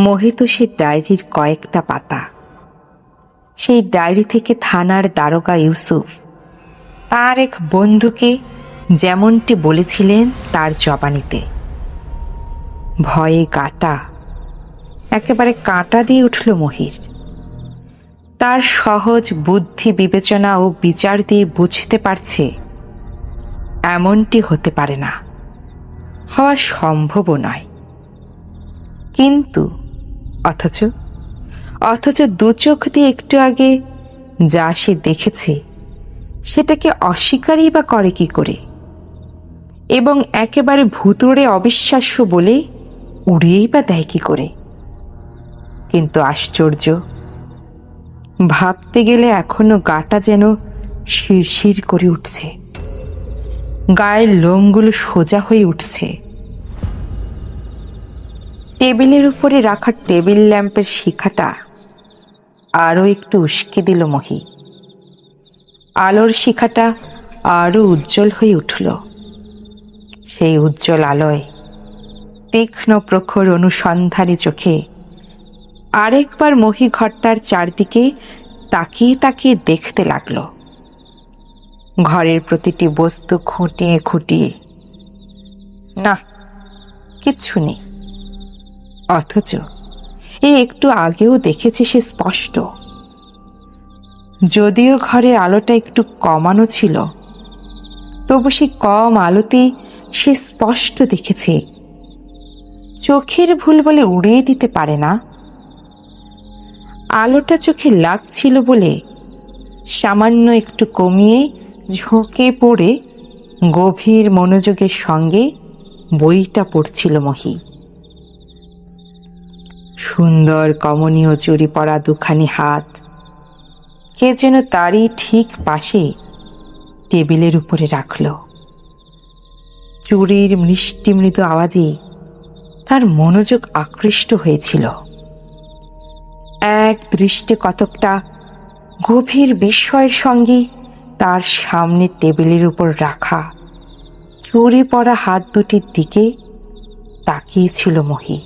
মোহিত সে ডায়েরির কয়েকটা পাতা। সেই ডায়েরি থেকে থানার দারোগা ইউসুফ তার এক বন্ধুকে যেমনটি বলেছিলেন তার জবানিতে। ভয়ে একেবারে কাঁটা দিয়ে উঠল মহির। তার সহজ বুদ্ধি বিবেচনা ও বিচার দিয়ে বুঝতে পারছে এমনটি হতে পারে না, হওয়া সম্ভবও নয়। কিন্তু অথচ দু চোখ দিয়ে একটু আগে যা সে দেখেছে সেটাকে অস্বীকারই বা করে কি করে, এবং একেবারে ভুতুড়ে অবিশ্বাস্য বলে উড়িয়েই বা দেয় কি করে। কিন্তু আশ্চর্য, ভাবতে গেলে এখনো গাটা যেন শিরশির করে উঠছে, গায়ের লোমগুলো সোজা হয়ে উঠছে। টেবিলের উপরে রাখা টেবিল ল্যাম্পের শিখাটা আরও একটু উস্কে দিল মহি। আলোর শিখাটা আরও উজ্জ্বল হয়ে উঠল। সেই উজ্জ্বল আলোয় তীক্ষ্ণ প্রখর অনুসন্ধানী চোখে আরেকবার মহি ঘরটার চারদিকে তাকিয়ে তাকিয়ে দেখতে লাগলো। ঘরের প্রতিটি বস্তু খুঁটিয়ে খুঁটিয়ে, না, কিচ্ছু নেই। অথচ এই একটু আগেও দেখেছে সে স্পষ্ট। যদিও ঘরের আলোটা একটু কমানো ছিল, তবু সে কম আলোতেই সে স্পষ্ট দেখেছে। চোখের ভুল বলে উড়িয়ে দিতে পারে না। আলোটা চোখে লাগছিল বলে সামান্য একটু কমিয়ে ঝুঁকে পড়ে গভীর মনোযোগের সঙ্গে বইটা পড়ছিল মহি। সুন্দর কমনীয় চুরি পরা দুখানি হাত কে যেন তারই ঠিক পাশে টেবিলের উপরে রাখল। চুরির মিষ্টি মৃদু আওয়াজে তার মনোযোগ আকৃষ্ট হয়েছিল। এক দৃষ্টে কতকটা গভীর বিস্ময়ের সঙ্গে তার সামনে টেবিলের উপর রাখা চুরি পরা হাত দুটির দিকে তাকিয়েছিল মহি।